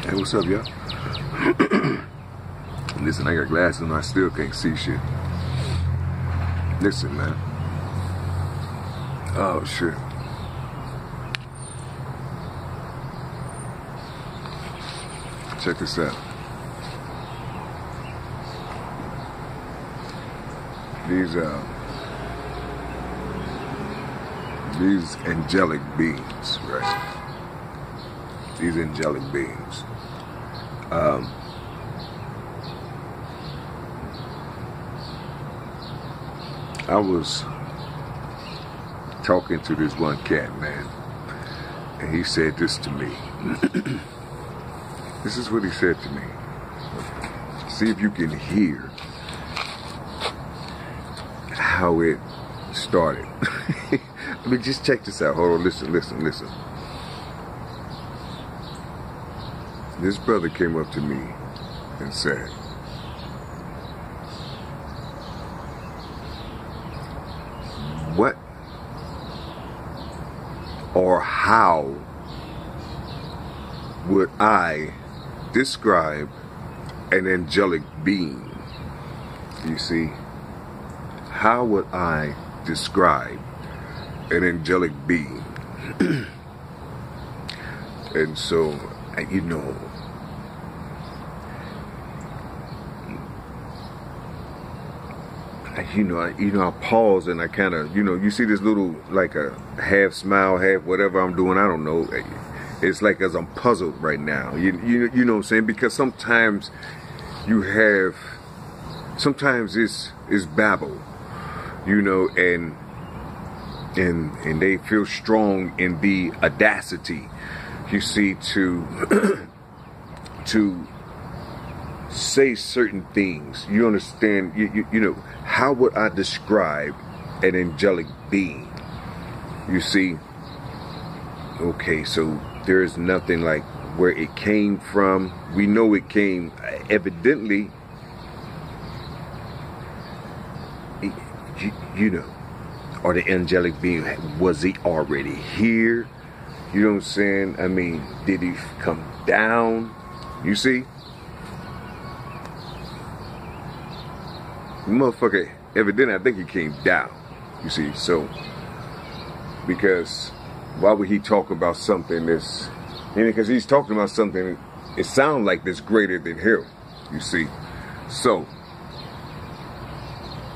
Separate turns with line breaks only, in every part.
Hey, what's up, y'all? Listen, I got glasses and I still can't see shit. Listen, man. Oh, shit. Check this out. These angelic beings, right? These angelic beings. I was talking to this one cat, man, and he said this to me. This is what he said to me. See if you can hear how it started. I mean, just check this out. Hold on, listen. This brother came up to me and said, what or how would I describe an angelic being? You see, how would I describe an angelic being? And so, you know, I pause and I kind of, you see this little, like a half smile, half whatever I'm doing, I don't know. It's like as I'm puzzled right now. You know what I'm saying? Because sometimes sometimes it's babble, and they feel strong in the audacity, you see, to say certain things. You understand? You know, how would I describe an angelic being? You see? Okay, so there is nothing like where it came from. We know it came evidently, or the angelic being, was he already here? You know what I'm saying? I mean, did he come down? You see? Motherfucker, evidently, I think he came down. You see? So, because why would he talk about something that's, because he's talking about something, it sounds like that's greater than him. You see? So,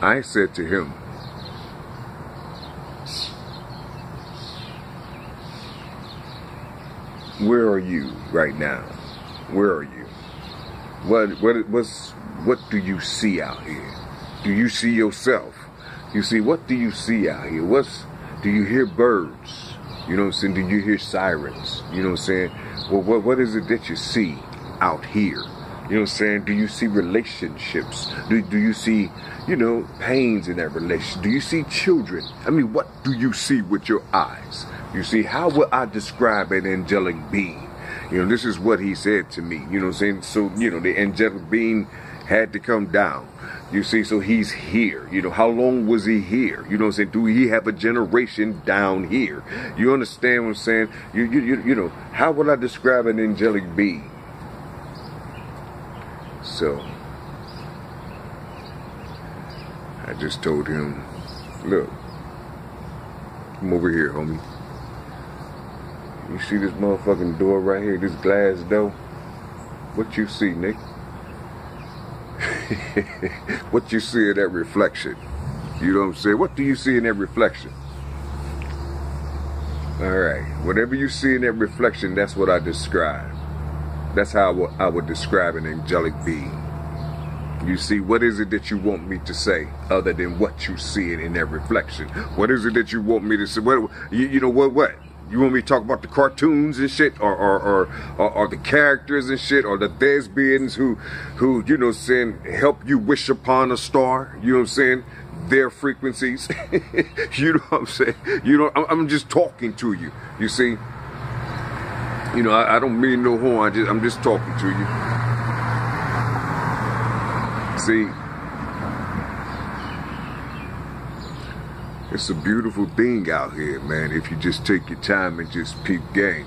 I said to him, where are you right now? Where are you? What do you see out here? Do you see yourself? You see, what do you see out here? Do you hear birds? You know what I'm saying? Do you hear sirens? You know what I'm saying? Well, what is it that you see out here? You know what I'm saying? Do you see relationships? Do you see, pains in that relationship? Do you see children? I mean, what do you see with your eyes? You see, how would I describe an angelic being? This is what he said to me. You know what I'm saying? So, the angelic being had to come down. You see, so he's here. How long was he here? You know what I'm saying? Do he have a generation down here? You understand what I'm saying? How would I describe an angelic being? So, I just told him, look, come over here, homie. You see this motherfucking door right here, this glass door? What you see, Nick? What you see in that reflection? You know what I'm saying? What do you see in that reflection? Alright, whatever you see in that reflection, that's what I describe. That's how I would describe an angelic being. You see, what is it that you want me to say other than what you see in that reflection? What is it that you want me to say? What? You want me to talk about the cartoons and shit, or the characters and shit, or the thespians who saying, help you wish upon a star? You know what I'm saying? Their frequencies. You know what I'm saying? I'm just talking to you. You see? I don't mean no harm. I'm just talking to you. See? It's a beautiful thing out here, man, if you just take your time and just peep game.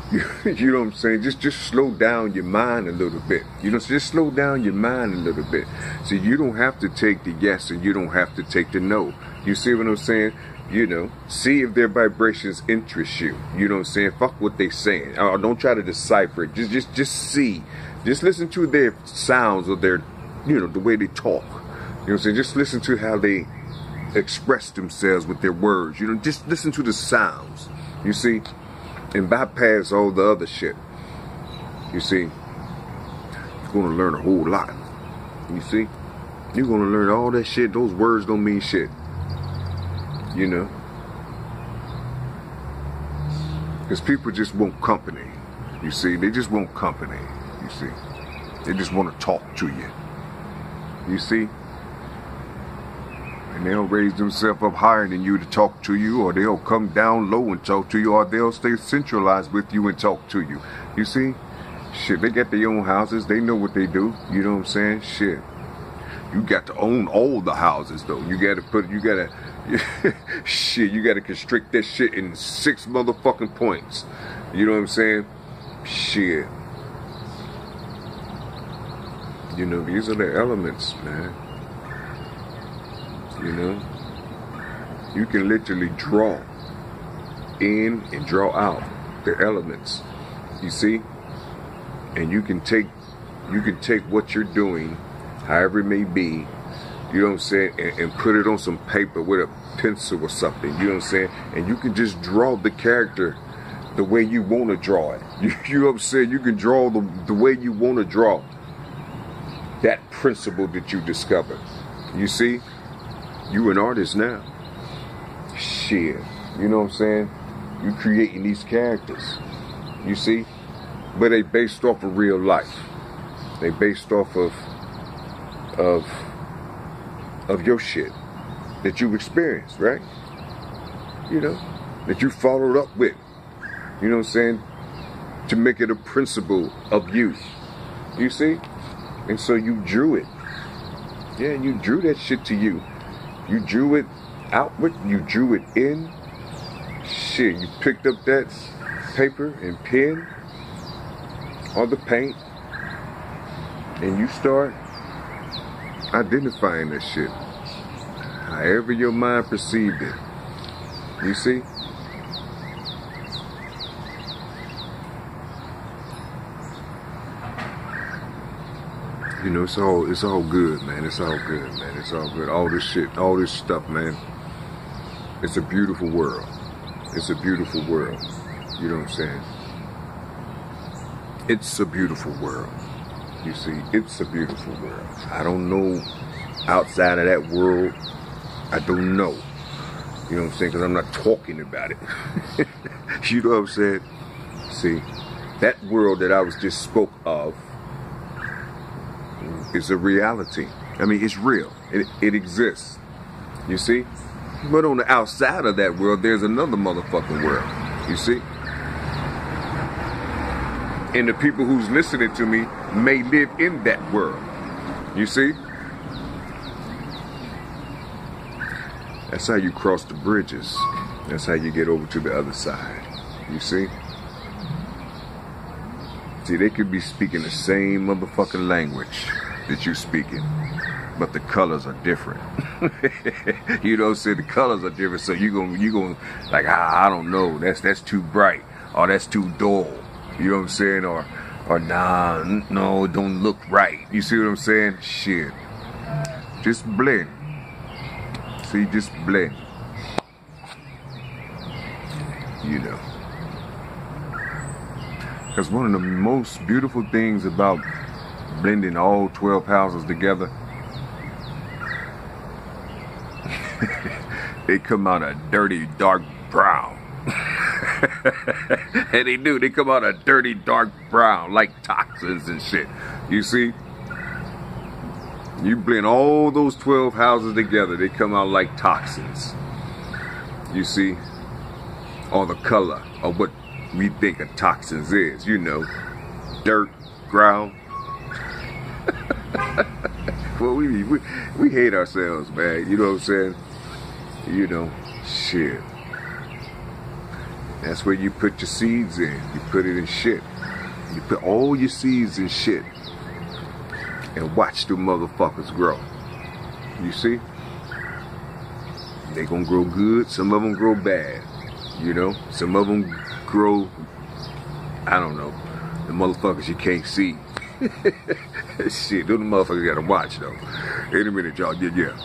You know what I'm saying? Just slow down your mind a little bit. You know, just slow down your mind a little bit. See, you don't have to take the yes and you don't have to take the no. You see what I'm saying? You know, see if their vibrations interest you. You know what I'm saying? Fuck what they saying. Don't try to decipher it. Just see. Just listen to their sounds or their, you know, the way they talk. You know what I'm saying? Just listen to how they express themselves with their words. You know, just listen to the sounds. You see? And bypass all the other shit. You see? You're going to learn a whole lot. You see? You're going to learn all that shit. Those words don't mean shit. You know? Because people just want company. You see? They just want company. You see? They just want to talk to you. You see? And they'll raise themselves up higher than you to talk to you, or they'll come down low and talk to you, or they'll stay centralized with you and talk to you. You see? Shit, they got their own houses. They know what they do. You know what I'm saying? Shit. You got to own all the houses, though. You got to shit, you got to constrict that shit in 6 motherfucking points. You know what I'm saying? Shit. You know, these are the elements, man. You know, you can literally draw in and draw out the elements. You see, and you can take what you're doing, however it may be, you know what I'm saying, and put it on some paper with a pencil or something. You know what I'm saying, and you can just draw the character the way you want to draw it. You know what I'm saying? You can draw the way you want to draw that principle that you discovered. You see. You an artist now. Shit. You know what I'm saying? You creating these characters. You see? But they based off of real life. They based off of your shit that you've experienced, right? You know? That you followed up with. You know what I'm saying? To make it a principle of you. You see? And so you drew it. Yeah, you drew that shit to you. You drew it outward, you drew it in. Shit, you picked up that paper and pen or the paint and you start identifying that shit. However your mind perceived it. You see? You know, it's all good, man. It's all good, man. It's all good. All this shit, all this stuff, man. It's a beautiful world. It's a beautiful world. You know what I'm saying? It's a beautiful world. You see, it's a beautiful world. I don't know outside of that world. I don't know. You know what I'm saying? Because I'm not talking about it. You know what I'm saying? See, that world that I was just spoke of, it's a reality. I mean, it's real. It exists. You see? But on the outside of that world, there's another motherfucking world. You see? And the people who's listening to me may live in that world. You see? That's how you cross the bridges. That's how you get over to the other side. You see? See, they could be speaking the same motherfucking language that you speaking, but the colors are different. You know what I'm saying? The colors are different, so you gonna like, I don't know, that's too bright, or that's too dull. You know what I'm saying? Or nah, no, it don't look right. You see what I'm saying? Shit. Just blend. See, just blend. You know. Because one of the most beautiful things about blending all 12 houses together, they come out a dirty, dark brown. And they do. They come out a dirty, dark brown, like toxins and shit. You see? You blend all those 12 houses together, they come out like toxins. You see? Or the color of what we think of toxins is, you know. Dirt, ground. Well, we hate ourselves, man. You know what I'm saying? You know, shit. That's where you put your seeds in. You put it in shit. You put all your seeds in shit. And watch the motherfuckers grow. You see? They gonna grow good. Some of them grow bad. You know? Some of them grow, I don't know, the motherfuckers you can't see. Shit, those motherfuckers gotta watch though. In a minute, y'all. Yeah.